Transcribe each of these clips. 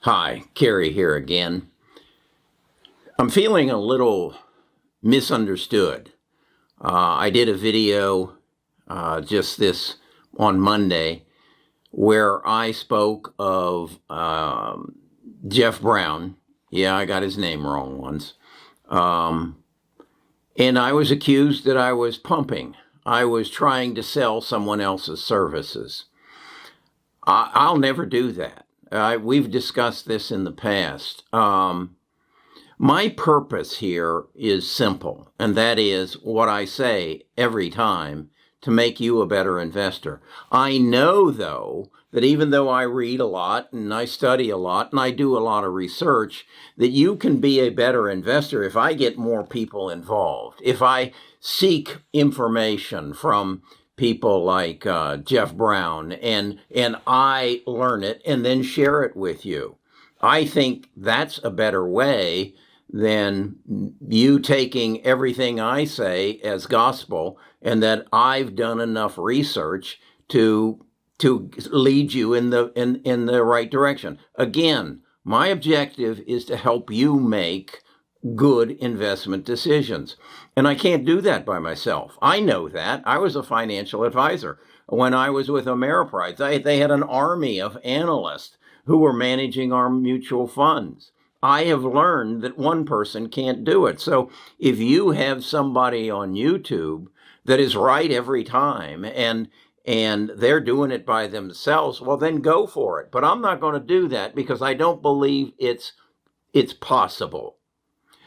Hi, Kerry here again. I'm feeling a little misunderstood. I did a video just this on Monday where I spoke of Jeff Brown. Yeah, I got his name wrong once. And I was accused that I was pumping. I was trying to sell someone else's services. I'll never do that. We've discussed this in the past. My purpose here is simple, and that is what I say every time: to make you a better investor. I know, though, that even though I read a lot and I study a lot and I do a lot of research, that you can be a better investor if I get more people involved, if I seek information from people like Jeff Brown and I learn it and then share it with you. I think that's a better way than you taking everything I say as gospel and that I've done enough research to lead you in the right direction. Again, my objective is to help you make good investment decisions. And I can't do that by myself. I know that. I was a financial advisor. When I was with Ameriprise, they had an army of analysts who were managing our mutual funds. I have learned that one person can't do it. So if you have somebody on YouTube that is right every time and they're doing it by themselves, well, then go for it. But I'm not going to do that because I don't believe it's possible.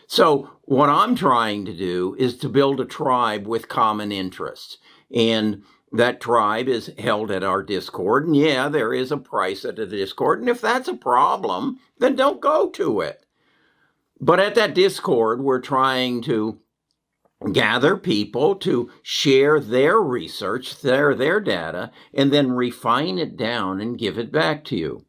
So what I'm trying to do is to build a tribe with common interests. And that tribe is held at our Discord. And yeah, there is a price at the Discord. And if that's a problem, then don't go to it. But at that Discord, we're trying to gather people to share their research, their data, and then refine it down and give it back to you.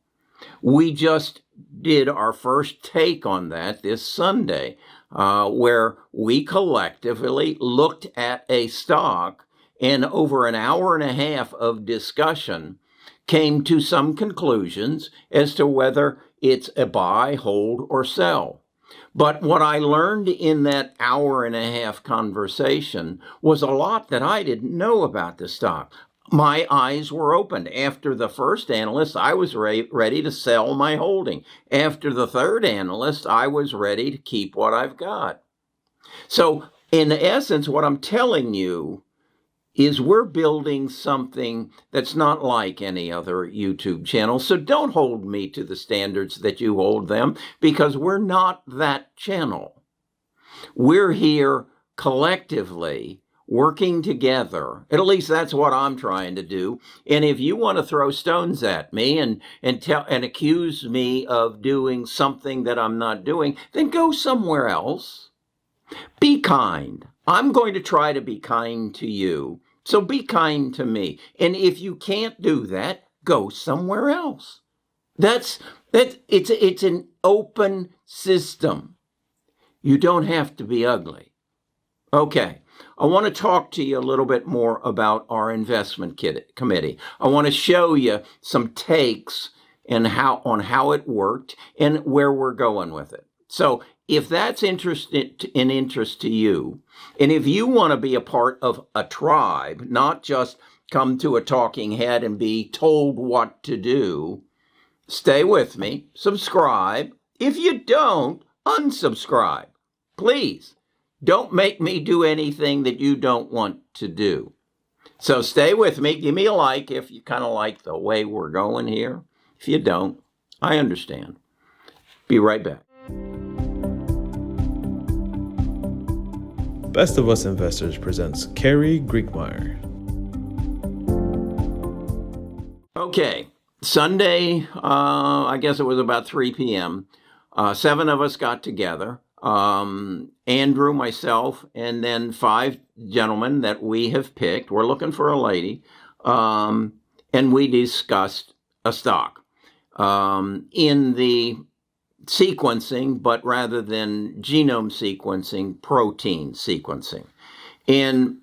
We just did our first take on that this Sunday, where we collectively looked at a stock and over an hour and a half of discussion came to some conclusions as to whether it's a buy, hold, or sell. But what I learned in that hour and a half conversation was a lot that I didn't know about the stock. My eyes were opened. After the first analyst, I was ready to sell my holding. After the third analyst, I was ready to keep what I've got. So in essence, what I'm telling you is we're building something that's not like any other YouTube channel. So don't hold me to the standards that you hold them, because we're not that channel. We're here collectively working together. At least that's what I'm trying to do. And if you want to throw stones at me and accuse me of doing something that I'm not doing, then go somewhere else. Be kind. I'm going to try to be kind to you. So be kind to me. And if you can't do that, go somewhere else. It's an open system. You don't have to be ugly. Okay. I want to talk to you a little bit more about our investment committee. I want to show you some takes on how it worked and where we're going with it. So if that's interest to you, and if you want to be a part of a tribe, not just come to a talking head and be told what to do, stay with me, subscribe. If you don't, unsubscribe. Please. Don't make me do anything that you don't want to do. So stay with me. Give me a like if you kind of like the way we're going here. If you don't, I understand. Be right back. Best of Us Investors presents Kerry Griegmeyer. Okay, Sunday, I guess it was about 3 p.m. 7 of us got together. Andrew, myself, and then 5 gentlemen that we have picked. We're looking for a lady. And we discussed a stock in the sequencing, but rather than genome sequencing, protein sequencing. And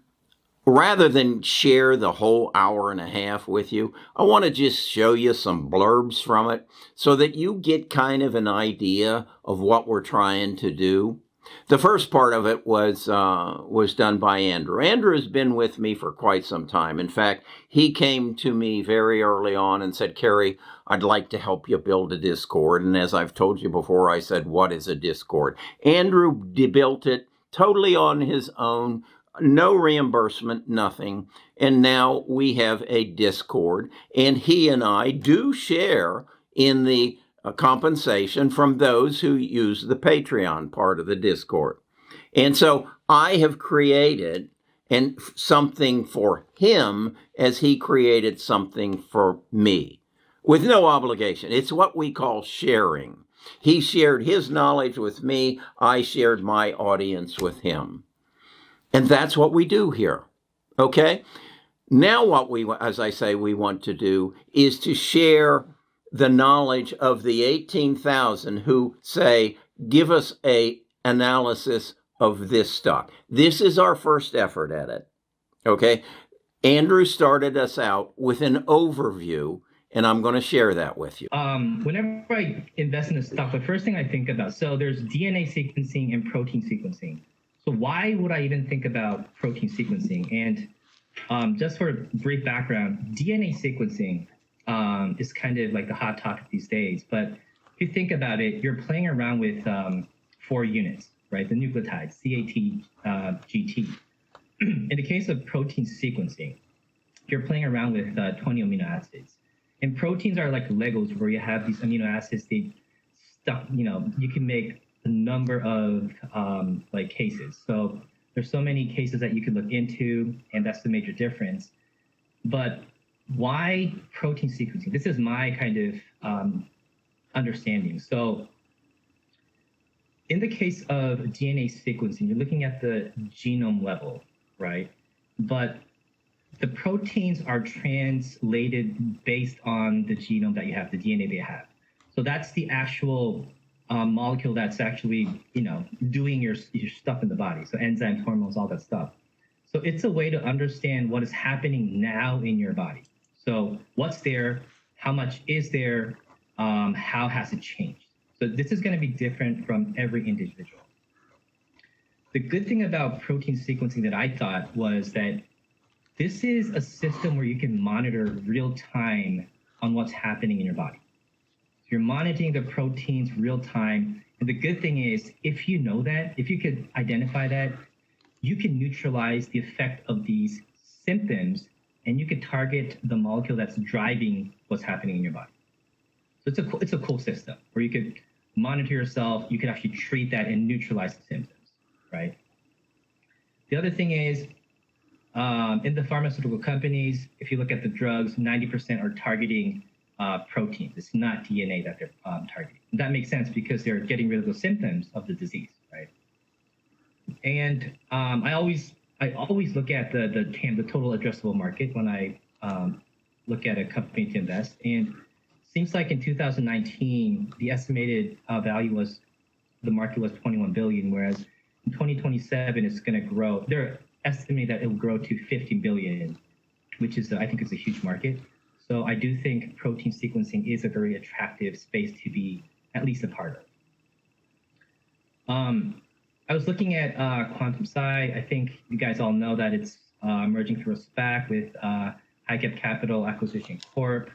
rather than share the whole hour and a half with you, I want to just show you some blurbs from it so that you get kind of an idea of what we're trying to do. The first part of it was done by Andrew. Andrew has been with me for quite some time. In fact, he came to me very early on and said, Carrie, I'd like to help you build a Discord. And as I've told you before, I said, what is a Discord? Andrew built it totally on his own. No reimbursement, nothing. And now we have a Discord, and he and I do share in the compensation from those who use the Patreon part of the Discord. And so I have created something for him as he created something for me with no obligation. It's what we call sharing. He shared his knowledge with me. I shared my audience with him. And that's what we do here, okay? Now what we, as I say, we want to do is to share the knowledge of the 18,000 who say, give us a analysis of this stock. This is our first effort at it, okay? Andrew started us out with an overview, and I'm going to share that with you. Whenever I invest in a stock, the first thing I think about, so there's DNA sequencing and protein sequencing. So why would I even think about protein sequencing? And just for brief background, DNA sequencing is kind of like the hot topic these days. But if you think about it, you're playing around with 4 units, right? The nucleotides, CAT, GT. In the case of protein sequencing, you're playing around with 20 amino acids. And proteins are like Legos where you have these amino acids, they stuck, you can make a number of like cases. So there's so many cases that you could look into, and that's the major difference. But why protein sequencing? This is my kind of understanding. So in the case of DNA sequencing, you're looking at the genome level, right? But the proteins are translated based on the genome that you have, the DNA they have. So that's the actual molecule that's actually, doing your stuff in the body. So enzymes, hormones, all that stuff. So it's a way to understand what is happening now in your body. So what's there, how much is there, how has it changed? So this is going to be different from every individual. The good thing about protein sequencing that I thought was that this is a system where you can monitor real time on what's happening in your body. So you're monitoring the proteins real time. And the good thing is, if you know that, if you could identify that, you can neutralize the effect of these symptoms, and you could target the molecule that's driving what's happening in your body. So it's a cool system where you could monitor yourself, you could actually treat that and neutralize the symptoms, right? The other thing is, in the pharmaceutical companies, if you look at the drugs, 90% are targeting proteins. It's not DNA that they're targeting. And that makes sense because they're getting rid of the symptoms of the disease, right? And I always look at the TAM, the total addressable market, when I look at a company to invest. And it seems like in 2019, the estimated value was, the market was 21 billion, whereas in 2027, it's going to grow. They're estimating that it will grow to 50 billion, which is, I think, is a huge market. So I do think protein sequencing is a very attractive space to be at least a part of. I was looking at Quantum Sci. I think you guys all know that it's merging through a SPAC with High-Cap Capital Acquisition Corp.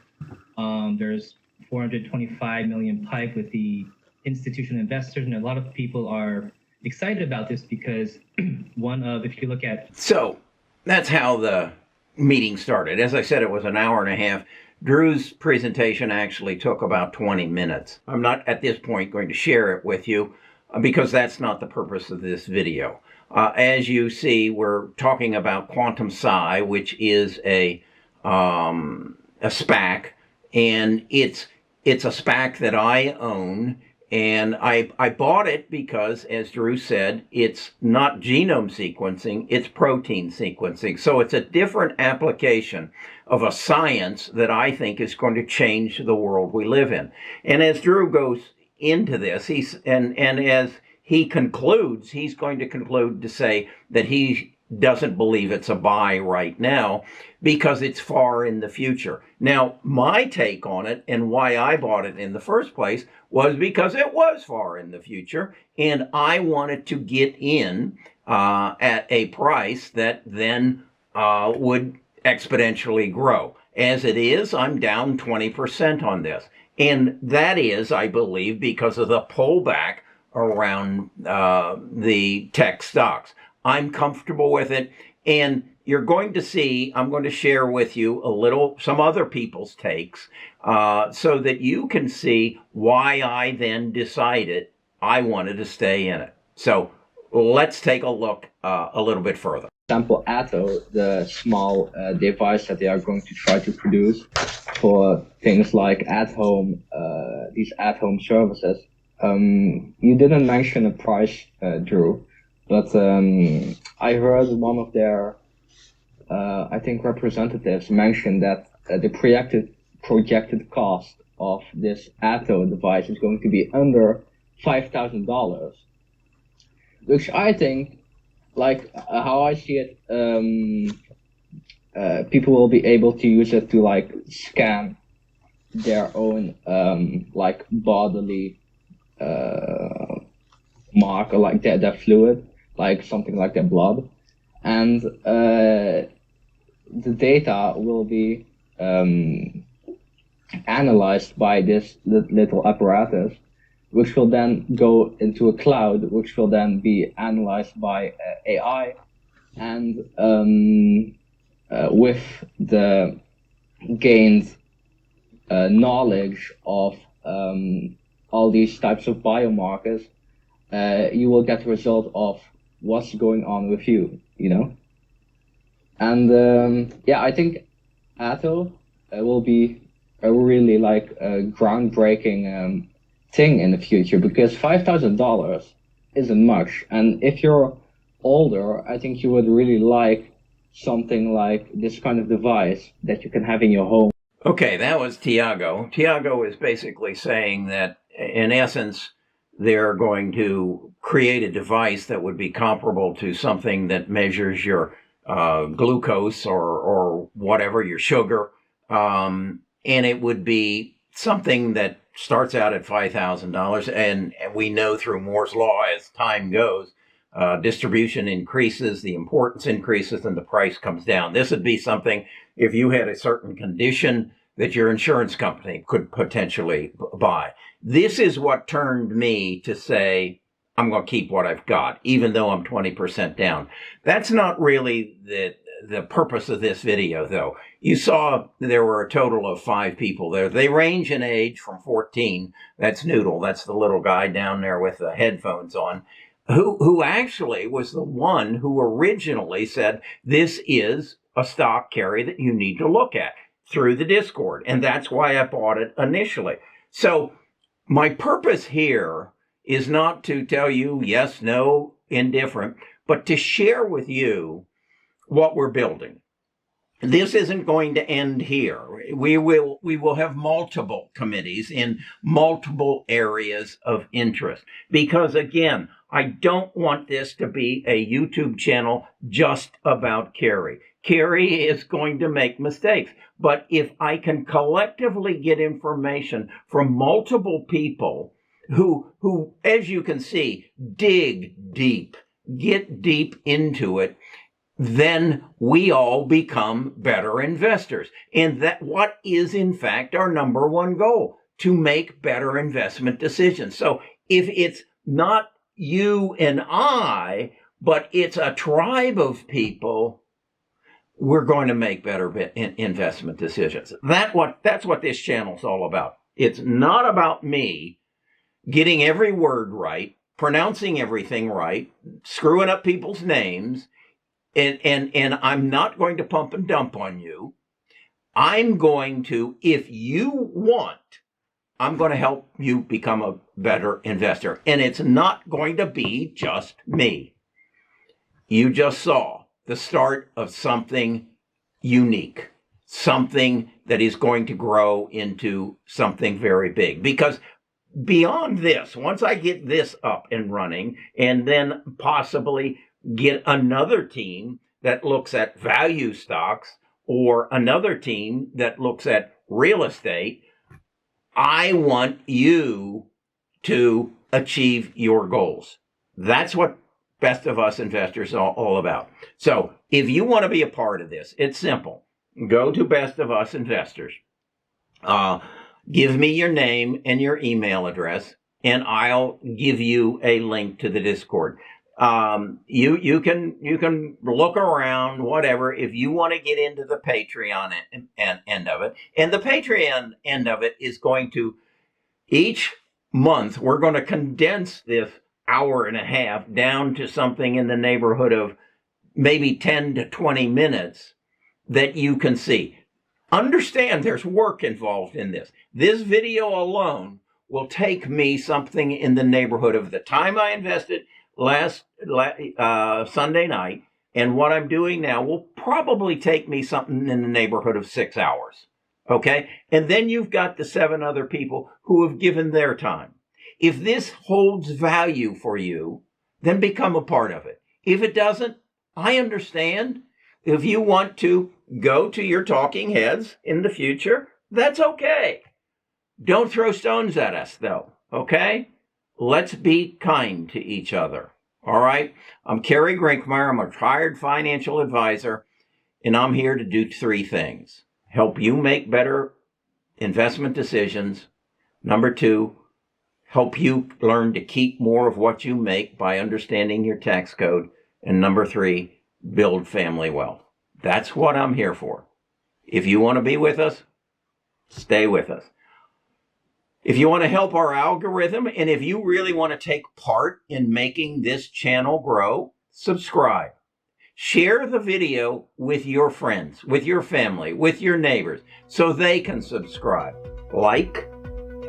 There's 425 million PIPE with the institutional investors, and a lot of people are excited about this because if you look at... So that's how the meeting started. As I said, it was an hour and a half. Drew's presentation actually took about 20 minutes. I'm not at this point going to share it with you because that's not the purpose of this video. As you see, we're talking about Quantum Sci, which is a SPAC, and it's a SPAC that I own. And I bought it because, as Drew said, it's not genome sequencing, it's protein sequencing. So it's a different application of a science that I think is going to change the world we live in. And as Drew goes into this, and as he concludes, he's going to conclude to say that he doesn't believe it's a buy right now because it's far in the future. Now, my take on it and why I bought it in the first place was because it was far in the future, and I wanted to get in at a price that then would exponentially grow. As it is, I'm down 20% on this. And that is, I believe, because of the pullback around the tech stocks. I'm comfortable with it. And you're going to see, I'm going to share with you some other people's takes so that you can see why I then decided I wanted to stay in it. So let's take a look a little bit further. Example, Atto, the small device that they are going to try to produce for things like at-home, these at-home services. You didn't mention a price, Drew, but I heard one of their, I think, representatives mention that the projected cost of this Atto device is going to be under $5,000, which I think, like how I see it, people will be able to use it to like scan their own like bodily marker, like their fluid, like something like their blood, and the data will be analyzed by this little apparatus, which will then go into a cloud, which will then be analyzed by AI, and with the gained knowledge of all these types of biomarkers, you will get the result of what's going on with you, you know? And yeah, I think Atto will be a really like a groundbreaking thing in the future, because $5,000 isn't much. And if you're older, I think you would really like something like this kind of device that you can have in your home. Okay, that was Tiago. Tiago is basically saying that, in essence, they're going to create a device that would be comparable to something that measures your glucose or whatever, your sugar. And it would be something that starts out at $5,000. And we know through Moore's law, as time goes, distribution increases, the importance increases, and the price comes down. This would be something, if you had a certain condition, that your insurance company could potentially buy. This is what turned me to say, I'm going to keep what I've got, even though I'm 20% down. That's not really the purpose of this video, though. You saw there were a total of 5 people there. They range in age from 14. That's Noodle. That's the little guy down there with the headphones on, who actually was the one who originally said, this is a stock, Carrie, that you need to look at, through the Discord. And that's why I bought it initially. So my purpose here is not to tell you yes, no, indifferent, but to share with you what we're building. This isn't going to end here. We will have multiple committees in multiple areas of interest, because again, I don't want this to be a YouTube channel just about Carrie. Carrie is going to make mistakes, but if I can collectively get information from multiple people who, as you can see, dig deep, get deep into it, then we all become better investors. And that what is in fact our number one goal, to make better investment decisions. So if it's not you and I, but it's a tribe of people, we're going to make better investment decisions. That's what this channel's all about. It's not about me getting every word right, pronouncing everything right, screwing up people's names, and I'm not going to pump and dump on you. I'm going to, if you want, I'm going to help you become a better investor. And it's not going to be just me. You just saw the start of something unique, something that is going to grow into something very big. Because beyond this, once I get this up and running, and then possibly get another team that looks at value stocks or another team that looks at real estate. I want you to achieve your goals. That's what Best of Us Investors is all about. So if you want to be a part of this, it's simple. Go to Best of Us Investors. Give me your name and your email address, and I'll give you a link to the Discord. You can look around, whatever, if you want to get into the Patreon end of it. And the Patreon end of it is going to, each month, we're going to condense this hour and a half down to something in the neighborhood of maybe 10 to 20 minutes that you can see. Understand there's work involved in this. This video alone will take me something in the neighborhood of the time I invested last Sunday night, and what I'm doing now will probably take me something in the neighborhood of 6 hours. Okay? And then you've got the 7 other people who have given their time. If this holds value for you, then become a part of it. If it doesn't, I understand. If you want to go to your talking heads in the future, that's okay. Don't throw stones at us, though, okay? Let's be kind to each other, all right? I'm Kerry Grinkmeyer. I'm a retired financial advisor, and I'm here to do 3 things. Help you make better investment decisions. Number 2, help you learn to keep more of what you make by understanding your tax code. And number 3, build family wealth. That's what I'm here for. If you want to be with us, stay with us. If you want to help our algorithm, and if you really want to take part in making this channel grow, subscribe. Share the video with your friends, with your family, with your neighbors, so they can subscribe. Like,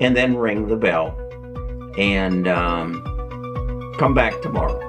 and then ring the bell. And come back tomorrow.